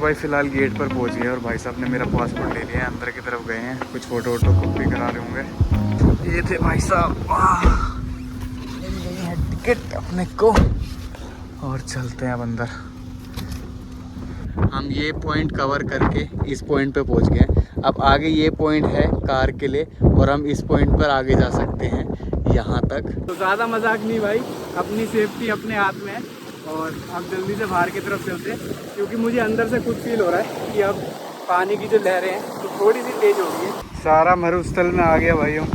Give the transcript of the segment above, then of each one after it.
भाई फ़िलहाल गेट पर पहुंच गए और भाई साहब ने मेरा पासपोर्ट ले लिया है, अंदर की तरफ गए हैं, कुछ फ़ोटो वोटो कॉपी करा रहे होंगे। ये थे भाई साहब, मिल गई है टिकट अपने को और चलते हैं अब अंदर। हम ये पॉइंट कवर करके इस पॉइंट पे पहुंच गए। अब आगे ये पॉइंट है कार के लिए और हम इस पॉइंट पर आगे जा सकते हैं यहाँ तक। तो ज़्यादा मजाक नहीं भाई, अपनी सेफ्टी अपने हाथ में है। और अब जल्दी से बाहर की तरफ चलते हैं क्योंकि मुझे अंदर से कुछ फील हो रहा है कि अब पानी की जो लहरें हैं तो थोड़ी सी तेज हो गई है। सारा मरुस्थल में आ गया भाई हम।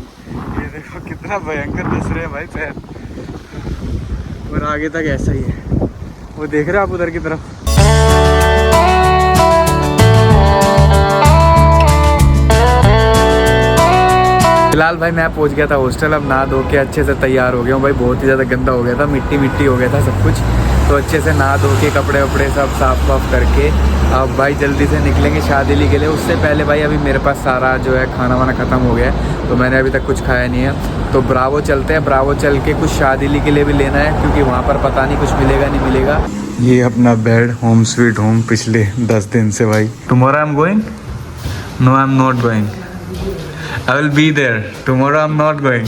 ये देखो कितना भयंकर दिस रहे हैं भाई पैर, और आगे तक ऐसा ही है। वो देख रहे हैं आप उधर की तरफ। फिलहाल भाई मैं पहुंच गया था हॉस्टल। अब नहा धो के अच्छे से तैयार हो गया हूँ भाई। बहुत ही ज़्यादा गंदा हो गया था, मिट्टी मिट्टी हो गया था सब कुछ। तो अच्छे से नहा धो के कपड़े वपड़े सब साफ वाफ करके अब भाई जल्दी से निकलेंगे शादीली के लिए। उससे पहले भाई अभी मेरे पास सारा जो है खाना वाना ख़त्म हो गया है, तो मैंने अभी तक कुछ खाया नहीं है। तो ब्रावो चलते हैं, ब्रावो चल के कुछ शादीली के लिए भी लेना है क्योंकि वहाँ पर पता नहीं कुछ मिलेगा नहीं मिलेगा। ये अपना बेड, होम स्वीट होम पिछले 10 दिन से भाई। Tomorrow I am going, no I am not going, I will be there. Tomorrow I'm not going.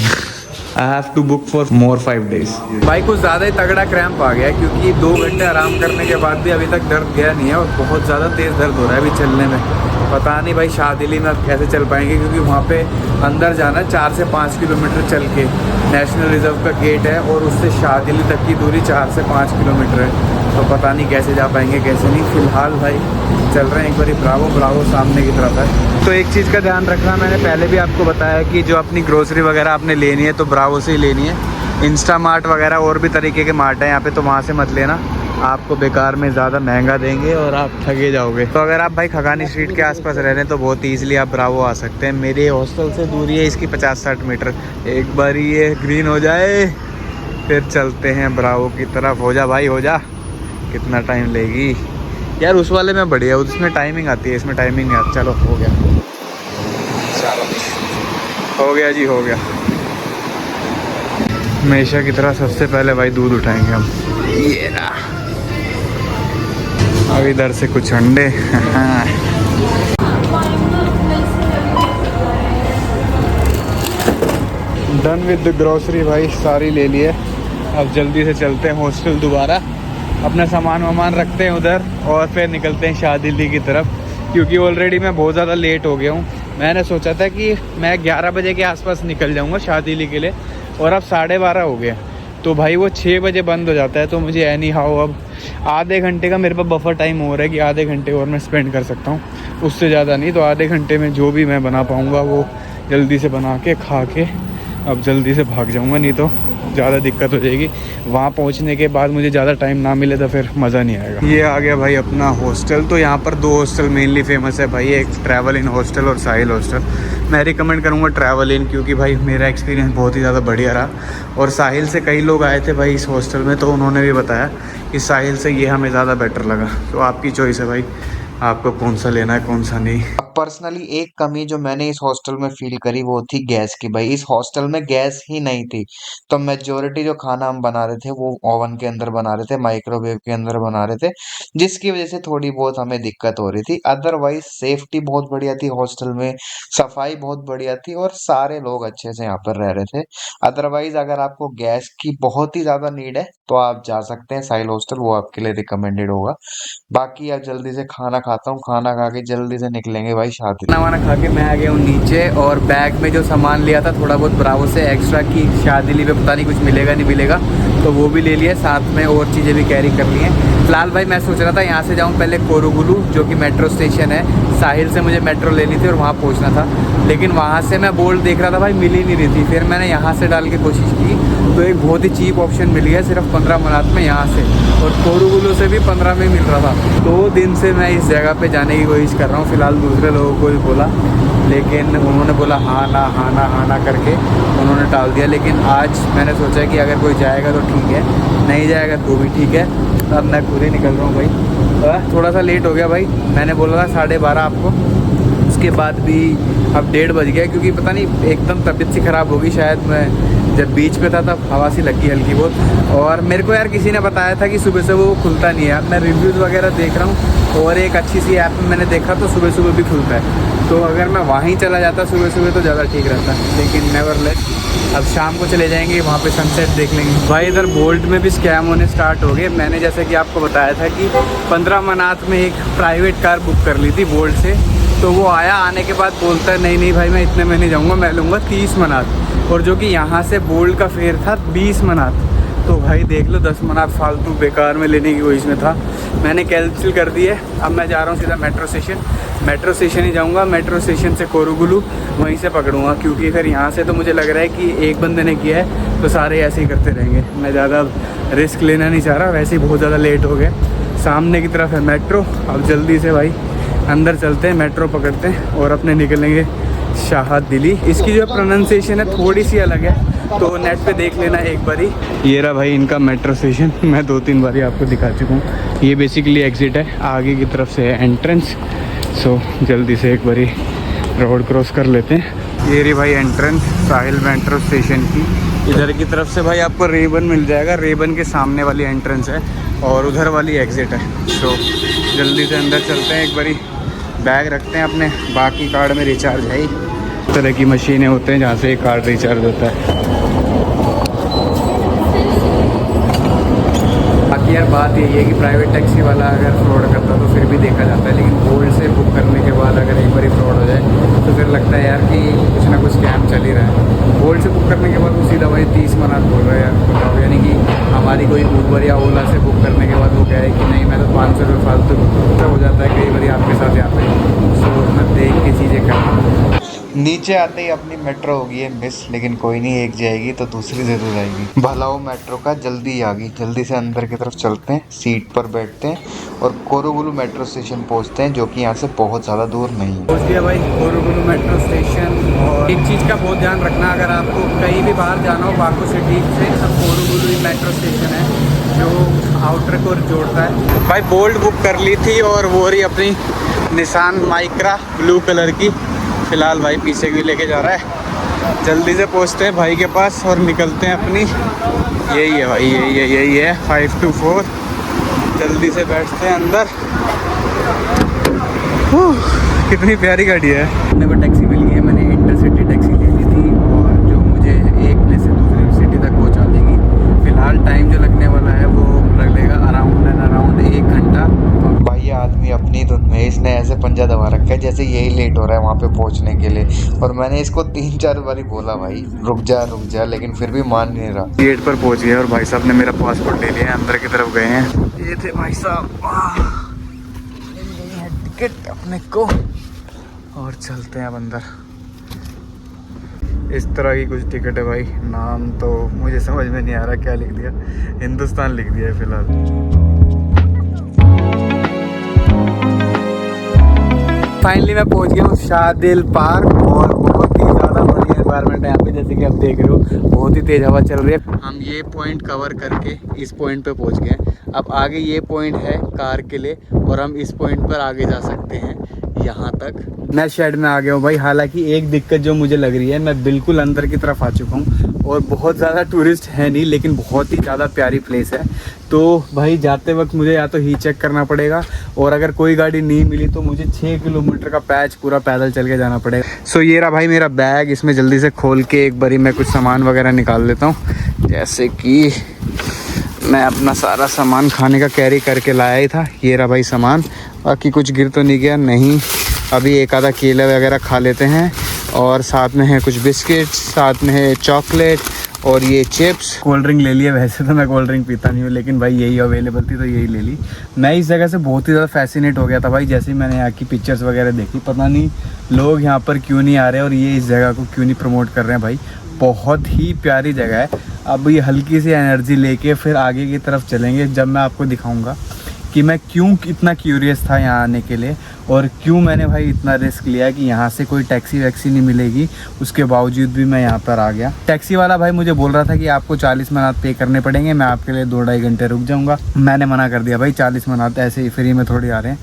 I have to book for more 5 days. भाई कुछ ज़्यादा ही तगड़ा क्रैम्प आ गया है क्योंकि 2 घंटे आराम करने के बाद भी अभी तक दर्द गया नहीं है और बहुत ज़्यादा तेज़ दर्द हो रहा है अभी चलने में। पता नहीं भाई शादीली में अब कैसे चल पाएंगे क्योंकि वहाँ पे अंदर जाना 4 से 5 किलोमीटर चल के। नेशनल रिजर्व का गेट है और उससे शादीली तक की दूरी 4 से 5 किलोमीटर है। तो पता नहीं कैसे जा पाएंगे कैसे नहीं। फ़िलहाल भाई चल रहे हैं एक बारी ब्रावो, ब्रावो सामने की तरफ है। तो एक चीज़ का ध्यान रखना, मैंने पहले भी आपको बताया कि जो अपनी ग्रोसरी वगैरह आपने लेनी है तो ब्रावो से ही लेनी है। इंस्टा मार्ट वगैरह और भी तरीके के मार्ट हैं यहाँ पे, तो वहाँ से मत लेना, आपको बेकार में ज़्यादा महंगा देंगे और आप ठगे जाओगे। तो अगर आप भाई खगानी स्ट्रीट के आसपास रह रहे हैं तो बहुत ईजिली आप ब्रावो आ सकते हैं। मेरे हॉस्टल से दूरी है इसकी 50-60 मीटर। एक बार ये ग्रीन हो जाए फिर चलते हैं ब्रावो की तरफ। हो जा भाई हो जा, कितना टाइम लेगी यार। उस वाले में बढ़िया, उसमें टाइमिंग आती है, इसमें टाइमिंग नहीं आती। चलो हो गया, चलो हो गया जी, हो गया। हमेशा की तरह सबसे पहले भाई दूध उठाएंगे हम। ये ना अब इधर से कुछ अंडे। डन विद द ग्रोसरी भाई, सारी ले लिए। अब जल्दी से चलते हैं हॉस्टल दोबारा, अपना सामान वामान रखते हैं उधर और फिर निकलते हैं शादीली की तरफ क्योंकि ऑलरेडी मैं बहुत ज़्यादा लेट हो गया हूँ। मैंने सोचा था कि मैं 11 बजे के आसपास निकल जाऊँगा शादीली के लिए और अब 12:30 हो गया। तो भाई वो 6 बजे बंद हो जाता है। तो मुझे एनी हाउ अब आधे घंटे का मेरे पास बफर टाइम हो रहा है कि आधे घंटे और मैं स्पेंड कर सकता हूँ, उससे ज़्यादा नहीं। तो आधे घंटे में जो भी मैं बना पाऊँगा वो जल्दी से बना के खा के अब जल्दी से भाग जाऊँगा, नहीं तो ज़्यादा दिक्कत हो जाएगी। वहाँ पहुँचने के बाद मुझे ज़्यादा टाइम ना मिले तो फिर मज़ा नहीं आएगा। ये आ गया भाई अपना हॉस्टल। तो यहाँ पर 2 हॉस्टल मेनली फेमस है भाई, एक ट्रैवल इन हॉस्टल और साहिल हॉस्टल। मैं रिकमेंड करूँगा ट्रैवल इन क्योंकि भाई मेरा एक्सपीरियंस बहुत ही ज़्यादा बढ़िया रहा। और साहिल से कई लोग आए थे भाई इस हॉस्टल में, तो उन्होंने भी बताया कि साहिल से ये हमें ज़्यादा बेटर लगा। तो आपकी चॉइस है भाई, आपको कौन सा लेना है कौन सा नहीं। पर्सनली एक कमी जो मैंने इस हॉस्टल में फील करी वो थी गैस की। भाई इस हॉस्टल में गैस ही नहीं थी, तो मेजोरिटी जो खाना हम बना रहे थे वो ओवन के अंदर बना रहे थे, माइक्रोवेव के अंदर बना रहे थे, जिसकी वजह से थोड़ी बहुत हमें दिक्कत हो रही थी। अदरवाइज सेफ्टी बहुत बढ़िया थी हॉस्टल में, सफाई बहुत बढ़िया थी और सारे लोग अच्छे से यहाँ पर रह रहे थे। अदरवाइज अगर आपको गैस की बहुत ही ज्यादा नीड है तो आप जा सकते हैं साहिल हॉस्टल, वो आपके लिए रिकमेंडेड होगा। बाकी अब जल्दी से खाना खाता हूँ, खाना खा के जल्दी से निकलेंगे भाई शादी। खाना वाना खा के मैं आ गया हूँ नीचे और बैग में जो सामान लिया था थोड़ा बहुत ब्रावो से एक्स्ट्रा की शादीली में पता नहीं कुछ मिलेगा नहीं मिलेगा, तो वो भी ले लिया, साथ में और चीज़ें भी कैरी कर ली हैं। फिलहाल भाई मैं सोच रहा था यहाँ से जाऊँ पहले कोरुगुलू जो कि मेट्रो स्टेशन है। साहिल से मुझे मेट्रो लेनी थी और वहाँ पहुँचना था, लेकिन वहाँ से मैं बोल्ट देख रहा था भाई मिल ही नहीं रही थी। फिर मैंने यहाँ से डाल के कोशिश की तो एक बहुत ही चीप ऑप्शन मिल गया, सिर्फ 15 मिनट में यहाँ से, और कोरुगुलू से भी 15 में मिल रहा था। 2 दिन से मैं इस जगह पे जाने की कोशिश कर रहा हूँ। फिलहाल दूसरे लोगों को भी बोला, लेकिन उन्होंने बोला हाँ ना करके उन्होंने टाल दिया। लेकिन आज मैंने सोचा कि अगर कोई जाएगा तो ठीक है, नहीं जाएगा तो भी ठीक है। तो अब मैं खुद ही निकल रहा हूँ भाई। थोड़ा सा लेट हो गया भाई, मैंने बोला था 12:30 आपको, उसके बाद भी अब 1:30 बज गया क्योंकि पता नहीं एकदम तबीयत सी ख़राब होगी शायद। मैं जब बीच पे था तब हवा सी लगी हल्की बहुत, और मेरे को यार किसी ने बताया था कि सुबह से वो खुलता नहीं है। अब मैं रिव्यूज़ वगैरह देख रहा हूँ और एक अच्छी सी ऐप में मैंने देखा तो सुबह सुबह भी खुलता है, तो अगर मैं वहीं चला जाता सुबह सुबह तो ज़्यादा ठीक रहता, लेकिन नेवरलेस अब शाम को चले जाएंगे, वहाँ पे सनसेट देख लेंगे। भाई इधर बोल्ट में भी स्कैम होने स्टार्ट हो गए। मैंने जैसे कि आपको बताया था कि 15 मनात में एक प्राइवेट कार बुक कर ली थी बोल्ट से, तो वो आया, आने के बाद बोलता है नहीं भाई मैं इतने में नहीं जाऊँगा, मैं लूँगा 30 मनात, और जो कि यहाँ से बोल्ट का फेयर था 20 मनात। तो भाई देख लो 10 मनात फालतू बेकार में लेने की कोशिश में था। मैंने कैंसिल कर दी है। अब मैं जा रहा हूँ सीधा मेट्रो स्टेशन ही जाऊँगा। मेट्रो स्टेशन से कोरुगुलू वहीं से पकड़ूँगा, क्योंकि अगर यहाँ से तो मुझे लग रहा है कि एक बंदे ने किया है तो सारे ऐसे ही करते रहेंगे। मैं ज़्यादा रिस्क लेना नहीं चाह रहा, वैसे ही बहुत ज़्यादा लेट हो गए। सामने की तरफ है मेट्रो। अब जल्दी से भाई अंदर चलते हैं, मेट्रो पकड़ते हैं और अपने निकलेंगे शाहद दिल्ली। इसकी जो प्रोनाउंसिएशन है थोड़ी सी अलग है, तो नेट पे देख लेना एक बारी। ये रहा भाई इनका मेट्रो स्टेशन, मैं 2-3 बारी आपको दिखा चुका हूँ। ये बेसिकली एग्ज़िट है, आगे की तरफ से है एंट्रेंस। सो जल्दी से एक बारी रोड क्रॉस कर लेते हैं। ये रही भाई एंट्रेंस साहिल मेट्रो स्टेशन की। इधर की तरफ से भाई आपको रेबन मिल जाएगा, रेबन के सामने वाली एंट्रेंस है और उधर वाली एग्ज़िट है। सो जल्दी से अंदर चलते हैं, एक बारी बैग रखते हैं अपने। बाकी कार्ड में रिचार्ज है ही, तरह की मशीनें होते हैं जहाँ से एक कार्ड रिचार्ज होता है। बाकी यार बात यही है कि प्राइवेट टैक्सी वाला अगर फ्रॉड करता तो फिर भी देखा जाता है, लेकिन बोल्ट से बुक करने के बाद अगर एक बार फ्रॉड हो जाए तो फिर लगता है यार कि कुछ ना कुछ स्कैम चल ही रहा है। बोल्ट से बुक करने के बाद वो सीधा भाई 30 मनात बोल रहा है यार, बताओ। यानी कि हमारी कोई ऊबर या ओला से बुक करने के बाद वो कह रहे हैं कि नहीं मैं तो 500 रुपये फालतू हो जाता है कई बार आपके साथ यहाँ पे। सो मैं देख के चीज़ें करना। नीचे आते ही अपनी मेट्रो होगी है मिस, लेकिन कोई नहीं, एक जाएगी तो दूसरी जरूर आएगी। भला हो मेट्रो का जल्दी आ गई। जल्दी से अंदर की तरफ चलते हैं, सीट पर बैठते हैं और कोरुगुलू मेट्रो स्टेशन पहुंचते हैं, जो कि यहाँ से बहुत ज़्यादा दूर नहीं है। पहुँच गया भाई कोरुगुलू मेट्रो स्टेशन। और एक चीज़ का बहुत ध्यान रखना, अगर आपको कहीं भी बाहर जाना हो बाकू सिटी से, सब कोरुगुलू ही मेट्रो स्टेशन है जो आउटर को जोड़ता है। भाई बोल्ट बुक कर ली थी और वो रही अपनी निसान माइक्रा ब्लू कलर की। फ़िलहाल भाई पीछे भी लेके जा रहा है। जल्दी से पहुंचते हैं भाई के पास और निकलते हैं अपनी। यही है भाई, यही है 524। जल्दी से बैठते हैं अंदर। कितनी प्यारी गाड़ी है। अपने को टैक्सी मिल गई है, मैंने इंटरसिटी टैक्सी ले ली थी और जो मुझे एक प्लेस से दूसरी सिटी तक पहुंचा देगी। फ़िलहाल टाइम जो लगने वाला है वो लगेगा अराउंड 1 घंटा। भाई ये आदमी अपनी धुन में, इसने ऐसे पंजा दबा रखा है जैसे यही लेट हो रहा है वहाँ पे पहुँचने के लिए। और मैंने इसको 3-4 बारी बोला भाई रुक जा, लेकिन फिर भी मान नहीं रहा। गेट पर पहुंच गए और भाई साहब ने मेरा पासपोर्ट ले लिया है, अंदर की तरफ गए हैं। ये थे भाई साहब, मिल गई है टिकट अपने को और चलते हैं अब अंदर। इस तरह की कुछ टिकट है भाई। नाम तो मुझे समझ में नहीं आ रहा क्या लिख दिया, हिंदुस्तान लिख दिया है फिलहाल। फाइनली मैं पहुंच गया हूँ शाहदिल पार्क और बहुत ही ज़्यादा बढ़िया एनवायरनमेंट है यहाँ पे, जैसे कि आप देख रहे हो बहुत ही तेज़ हवा चल रही है। हम ये पॉइंट कवर करके इस पॉइंट पे पहुंच गए। अब आगे ये पॉइंट है कार के लिए और हम इस पॉइंट पर आगे जा सकते हैं यहाँ तक। मैं शेड में आ गया हूँ भाई। हालांकि एक दिक्कत जो मुझे लग रही है, मैं बिल्कुल अंदर की तरफ आ चुका हूँ और बहुत ज़्यादा टूरिस्ट है नहीं, लेकिन बहुत ही ज़्यादा प्यारी प्लेस है। तो भाई जाते वक्त मुझे या तो ही चेक करना पड़ेगा और अगर कोई गाड़ी नहीं मिली तो मुझे 6 किलोमीटर का पैच पूरा पैदल चल के जाना पड़ेगा। सो ये रहा भाई मेरा बैग, इसमें जल्दी से खोल के एक बारी मैं कुछ सामान वगैरह निकाल लेता हूँ। जैसे कि मैं अपना सारा सामान खाने का कैरी करके लाया ही था। ये रहा भाई सामान, बाकी कुछ गिर तो नहीं गया। नहीं, अभी एक आधा केला वगैरह खा लेते हैं और साथ में है कुछ बिस्किट्स, साथ में है चॉकलेट और ये चिप्स। कोल्ड ड्रिंक ले लिया। वैसे तो मैं कोल्ड ड्रिंक पीता नहीं हूँ, लेकिन भाई यही अवेलेबल थी तो यही ले ली। मैं इस जगह से बहुत ही ज़्यादा फैसिनेट हो गया था भाई, जैसे ही मैंने यहाँ की पिक्चर्स वगैरह देखी। पता नहीं लोग यहाँ पर क्यों नहीं आ रहे और ये इस जगह को क्यों नहीं प्रमोट कर रहे हैं भाई। बहुत ही प्यारी जगह है। अब ये हल्की सी एनर्जी लेके फिर आगे की तरफ चलेंगे, जब मैं आपको दिखाऊंगा कि मैं क्यों इतना क्यूरियस था यहाँ आने के लिए और क्यों मैंने भाई इतना रिस्क लिया कि यहाँ से कोई टैक्सी वैक्सी नहीं मिलेगी, उसके बावजूद भी मैं यहाँ पर आ गया। टैक्सी वाला भाई मुझे बोल रहा था कि आपको 40 मनात पे करने पड़ेंगे, मैं आपके लिए 2-2.5 घंटे रुक जाऊँगा। मैंने मना कर दिया भाई, 40 मनात ऐसे ही फ्री में थोड़ी आ रहे हैं।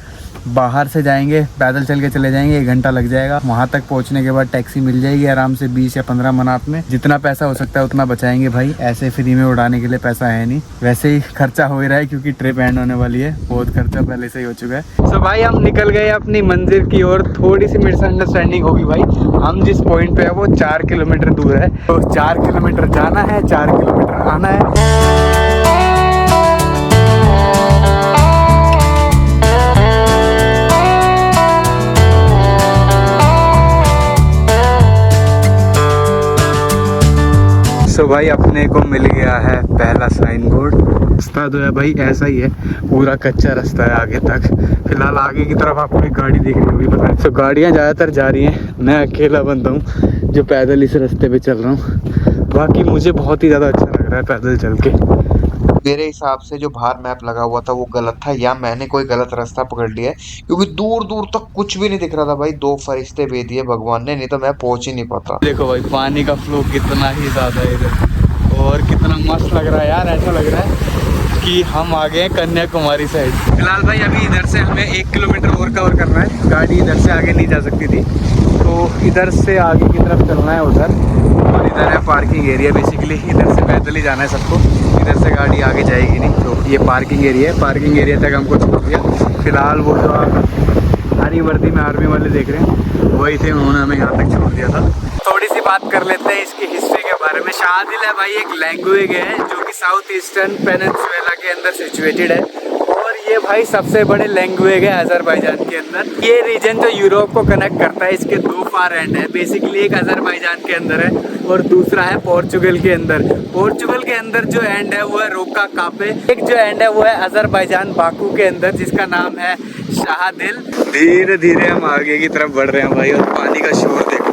बाहर से जाएंगे, पैदल चल के चले जाएंगे, 1 घंटा लग जाएगा। वहाँ तक पहुँचने के बाद टैक्सी मिल जाएगी आराम से 20 या 15 मिनट में। जितना पैसा हो सकता है उतना बचाएंगे भाई, ऐसे फ्री में उड़ाने के लिए पैसा है नहीं। वैसे ही खर्चा हो ही रहा है क्योंकि ट्रिप एंड होने वाली है, बहुत खर्चा पहले से ही हो चुका है। तो भाई हम निकल गए अपनी मंजिल की ओर। थोड़ी सी मिसअंडरस्टैंडिंग होगी भाई, हम जिस पॉइंट पे है वो 4 किलोमीटर दूर है, तो 4 किलोमीटर जाना है, 4 किलोमीटर आना है। तो भाई अपने को मिल गया है पहला साइन बोर्ड। रास्ता तो है भाई ऐसा ही है, पूरा कच्चा रास्ता है आगे तक। फिलहाल आगे की तरफ आपको एक गाड़ी दिख रही होगी, पता है। तो गाड़ियाँ ज़्यादातर जा रही हैं, मैं अकेला बंदा हूँ जो पैदल इस रास्ते पे चल रहा हूँ। बाकी मुझे बहुत ही ज़्यादा अच्छा लग रहा है पैदल चल के। मेरे हिसाब से जो बाहर मैप लगा हुआ था वो गलत था, या मैंने कोई गलत रास्ता पकड़ लिया है, क्योंकि दूर दूर तक कुछ भी नहीं दिख रहा था भाई। 2 फरिश्ते भेज दिए भगवान ने, नहीं तो मैं पहुंच ही नहीं पाता। देखो भाई पानी का फ्लो कितना ही ज़्यादा है इधर, और कितना मस्त लग रहा है यार। ऐसा लग रहा है कि हम आ गए हैं कन्याकुमारी साइड। फिलहाल भाई अभी इधर से हमें 1 किलोमीटर और कवर करना है। गाड़ी इधर से आगे नहीं जा सकती थी, तो इधर से आगे की तरफ चलना है उधर। और इधर है पार्किंग एरिया, बेसिकली इधर से पैदल ही जाना है सबको, इधर से गाड़ी आगे जाएगी नहीं। तो ये पार्किंग एरिया है, पार्किंग एरिया तक हमको छोड़ दिया। फिलहाल वो जो आप हरी वर्दी में आर्मी वाले देख रहे हैं वही थे, उन्होंने हमें यहाँ तक छोड़ दिया था। थोड़ी सी बात कर लेते हैं इसकी हिस्ट्री के बारे में। शाहदिल है भाई एक लैंग्वेज है जो कि साउथ ईस्टर्न पेनिनसुला के अंदर सिचुएटेड है, और ये भाई सबसे बड़े लैंग्वेज है अजरबैजान के अंदर। ये रीजन जो यूरोप को कनेक्ट करता है, इसके 2 फार एंड है। बेसिकली एक अजरबैजान के अंदर है और दूसरा है पोर्चुगल के अंदर। पोर्चुगल के अंदर जो एंड है वो है रोका कापे, एक जो एंड है वो है अजरबैजान बाकू के अंदर जिसका नाम है शाहदिल। धीरे धीरे हम आगे की तरफ बढ़ रहे हैं भाई, और पानी का शोर देखो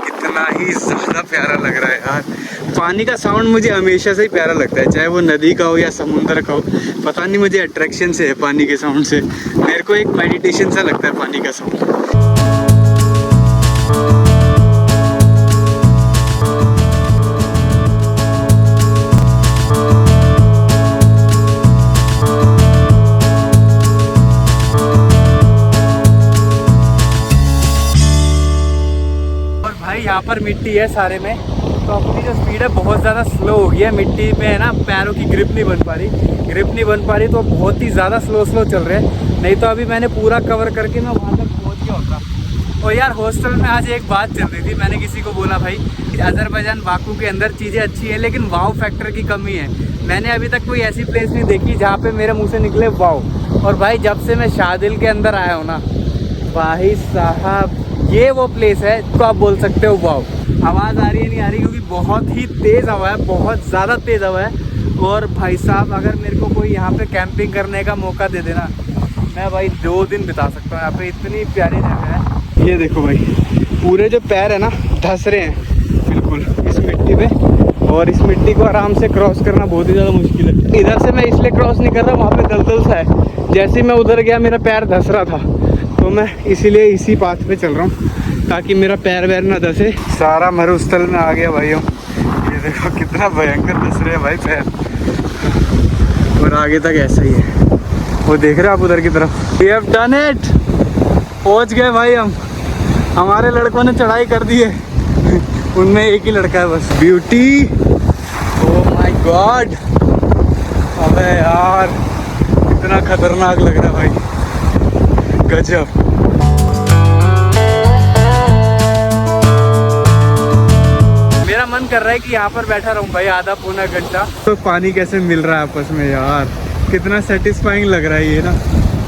कितना ही ज़्यादा प्यारा लग रहा है यार। पानी का साउंड मुझे हमेशा से ही प्यारा लगता है, चाहे वो नदी का हो या समुंदर का हो। पता नहीं मुझे अट्रैक्शन से है पानी के साउंड से, मेरे को एक मेडिटेशन सा लगता है पानी का साउंड। यहाँ पर मिट्टी है सारे में, तो अपनी जो स्पीड है बहुत ज़्यादा स्लो हो गई है। मिट्टी में है ना, पैरों की ग्रिप नहीं बन पा रही, तो बहुत ही ज़्यादा स्लो चल रहे हैं। नहीं तो अभी मैंने पूरा कवर करके मैं वहाँ तक पहुँच गया होता। और यार हॉस्टल में आज एक बात चल रही थी, मैंने किसी को बोला भाई अजरबैजान बाकू के अंदर चीज़ें अच्छी हैं लेकिन वाव फैक्टर की कमी है। मैंने अभी तक कोई ऐसी प्लेस नहीं देखी जहाँ पे मेरे मुँह से निकले वाव। और भाई जब से मैं शाहदिल के अंदर आया हूँ ना भाई साहब, ये वो प्लेस है तो आप बोल सकते हो वाव। आवाज़ आ रही है नहीं आ रही, क्योंकि बहुत ही तेज़ हवा है, बहुत ज़्यादा तेज़ हवा है। और भाई साहब अगर मेरे को कोई यहाँ पे कैंपिंग करने का मौका दे देना, मैं भाई 2 दिन बिता सकता हूँ यहाँ पे, इतनी प्यारी जगह है। ये देखो भाई पूरे जो पैर है ना धंस रहे हैं बिल्कुल इस मिट्टी पे, और इस मिट्टी को आराम से क्रॉस करना बहुत ही ज़्यादा मुश्किल है। इधर से मैं इसलिए क्रॉस नहीं कर रहा, वहाँ पे दलदल सा है। जैसे मैं उधर गया मेरा पैर धंस रहा था, तो मैं इसीलिए इसी पाथ पे चल रहा हूँ ताकि मेरा पैर वैर ना धंसे। सारा मरुस्थल में आ गया भाइयों, ये देखो कितना भयंकर धंस रहे हैं भाई पैर। और आगे तक ऐसा ही है, वो देख रहे हैं आप उधर की तरफ। We have done it, पहुँच गए भाई हम। हमारे लड़कों ने चढ़ाई कर दी है, उनमें एक ही लड़का है बस। ब्यूटी, ओह माय गॉड, अबे यार इतना खतरनाक लग रहा है भाई, गजब। मेरा मन कर रहा है कि यहाँ पर बैठा रहूँ भाई आधा पौना घंटा। तो पानी कैसे मिल रहा है आपस में यार, कितना सेटिस्फाइंग लग रहा है ये ना।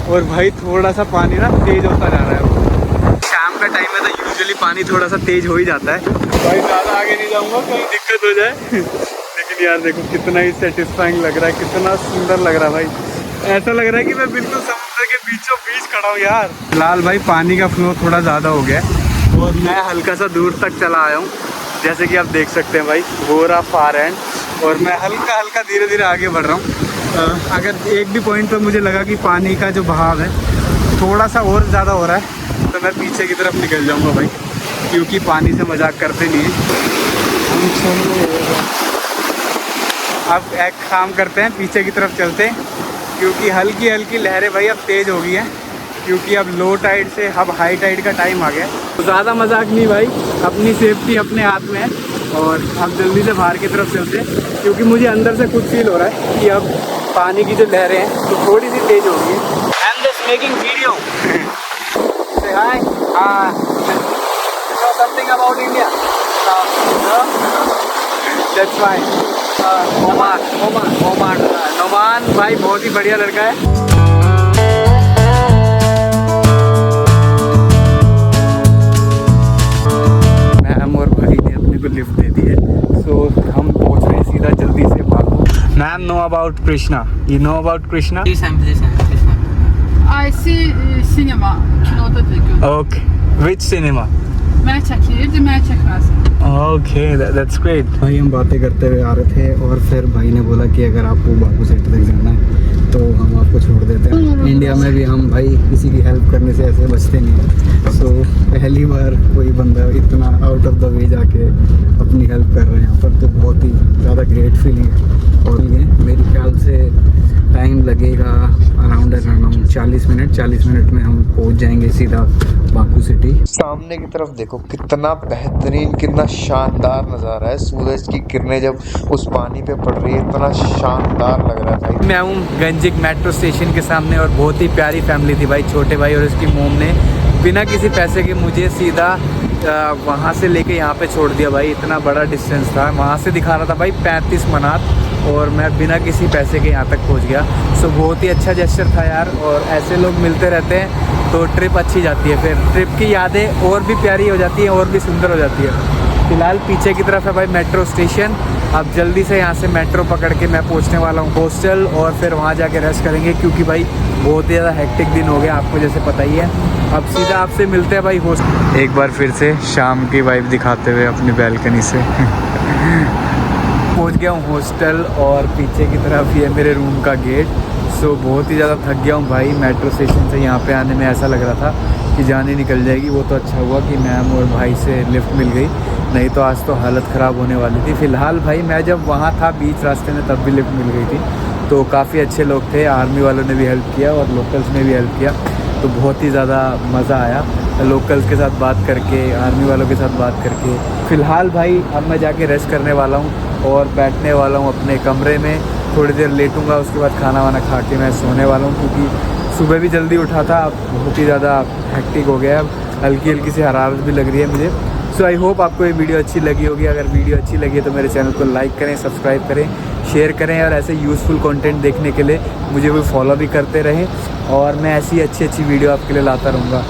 और भाई थोड़ा सा पानी ना तेज होता जा रहा है, शाम का टाइम है तो यूजुअली पानी थोड़ा सा तेज हो ही जाता है। भाई ज़्यादा आगे नहीं जाऊँगा कहीं दिक्कत हो जाए। लेकिन यार देखो कितना ही सेटिस्फाइंग लग रहा है, कितना सुंदर लग रहा है भाई। ऐसा लग रहा है कि मैं बिल्कुल समुद्र के बीचों बीच खड़ा हूँ यार। फिलहाल भाई पानी का फ्लो थोड़ा ज़्यादा हो गया है और मैं हल्का सा दूर तक चला आया हूँ, जैसे कि आप देख सकते हैं भाई वो रहा फार एंड, और मैं हल्का हल्का धीरे धीरे आगे बढ़ रहा हूँ। अगर एक भी पॉइंट पर मुझे लगा कि पानी का जो बहाव है थोड़ा सा और ज़्यादा हो रहा है तो मैं पीछे की तरफ निकल जाऊँगा भाई, क्योंकि पानी से मजाक करते नहीं हैं अब। एक काम करते हैं, पीछे की तरफ चलते हैं, क्योंकि हल्की हल्की लहरें भाई अब तेज़ हो गई हैं, क्योंकि अब लो टाइड से अब हाई टाइड का टाइम आ गया। तो ज़्यादा मजाक नहीं भाई, अपनी सेफ्टी अपने हाथ में है। और अब जल्दी से बाहर की तरफ चलते हैं, क्योंकि मुझे अंदर से कुछ फील हो रहा है कि अब पानी की जो लहरें हैं तो थोड़ी सी तेज हो गई है। I am just making video. Say hi. You know something about India? No? That's fine. Noman भाई बहुत ही बढ़िया लड़का है। मैम और भाई ने अपने को लिफ्ट दे दी है, सो हम पहुंच रहे हैं सीधा जल्दी से Baku. Ma'am know about Krishna, you know about Krishna? I see cinema. Kinoda da okay, which cinema? मैं çekilirdi, मैं çekmezdim. Okay, that's great. भाई हम बातें करते हुए आ रहे थे और फिर भाई ने बोला कि अगर आपको बाकू सेक्टर तक जाना है तो हम आपको छोड़ देते हैं। इंडिया में भी हम भाई किसी की हेल्प करने से ऐसे बचते नहीं हैं। सो पहली बार कोई बंदा इतना आउट ऑफ द वे जाके अपनी हेल्प कर रहे हैं यहाँ पर, तो बहुत ही ज़्यादा ग्रेट फीलिंग है। और ये मेरे ख्याल से टाइम लगेगा अराउंड 40 मिनट में हम पहुँच जाएंगे सीधा बाकू सिटी। सामने की तरफ देखो कितना बेहतरीन, कितना शानदार नज़ारा है। सूरज की किरणें जब उस पानी पे पड़ रही है, इतना शानदार लग रहा है भाई। मैं हूँ गंजिक मेट्रो स्टेशन के सामने और बहुत ही प्यारी फैमिली थी भाई। छोटे भाई और उसकी मोम ने बिना किसी पैसे के मुझे सीधा वहाँ से लेके यहाँ पे छोड़ दिया भाई। इतना बड़ा डिस्टेंस था, वहाँ से दिखा रहा था भाई 35 मिनट और मैं बिना किसी पैसे के यहाँ तक पहुँच गया। सो बहुत ही अच्छा जेस्चर था यार। और ऐसे लोग मिलते रहते हैं तो ट्रिप अच्छी जाती है, फिर ट्रिप की यादें और भी प्यारी हो जाती हैं और भी सुंदर हो जाती है। फिलहाल पीछे की तरफ है भाई मेट्रो स्टेशन। अब जल्दी से यहाँ से मेट्रो पकड़ के मैं पहुँचने वाला हूँ हॉस्टल और फिर वहाँ जाके रेस्ट करेंगे, क्योंकि भाई बहुत ही ज़्यादा हेक्टिक दिन हो गया, आपको जैसे पता ही है। अब सीधा आपसे मिलते हैं भाई हॉस्टल। एक बार फिर से शाम की वाइब दिखाते हुए अपनी बैल्कनी से पहुँच गया हूँ हॉस्टल और पीछे की तरफ ये मेरे रूम का गेट। सो बहुत ही ज़्यादा थक गया हूँ भाई। मेट्रो स्टेशन से यहाँ पे आने में ऐसा लग रहा था कि जान ही निकल जाएगी। वो तो अच्छा हुआ कि मैम और भाई से लिफ्ट मिल गई, नहीं तो आज तो हालत ख़राब होने वाली थी। फ़िलहाल भाई मैं जब वहाँ था बीच रास्ते में तब भी लिफ्ट मिल गई थी। तो काफ़ी अच्छे लोग थे, आर्मी वालों ने भी हेल्प किया और लोकल्स ने भी हेल्प किया, तो बहुत ही ज़्यादा मज़ा आया लोकल्स के साथ बात करके, आर्मी वालों के साथ बात करके। फ़िलहाल भाई अब मैं जाके रेस्ट करने वाला हूँ और बैठने वाला हूँ अपने कमरे में, थोड़ी देर लेटूंगा, उसके बाद खाना वाना खा के मैं सोने वाला हूँ, क्योंकि सुबह भी जल्दी उठा था। अब बहुत ही ज़्यादा हेक्टिक हो गया, अब हल्की हल्की सी हरारत भी लग रही है मुझे। सो आई होप आपको ये वीडियो अच्छी लगी होगी। अगर वीडियो अच्छी लगी है तो मेरे चैनल को लाइक करें, सब्सक्राइब करें, शेयर करें और ऐसे यूज़फुल कंटेंट देखने के लिए मुझे भी फॉलो भी करते रहें और मैं ऐसी अच्छी वीडियो आपके लिए लाता रहूँगा।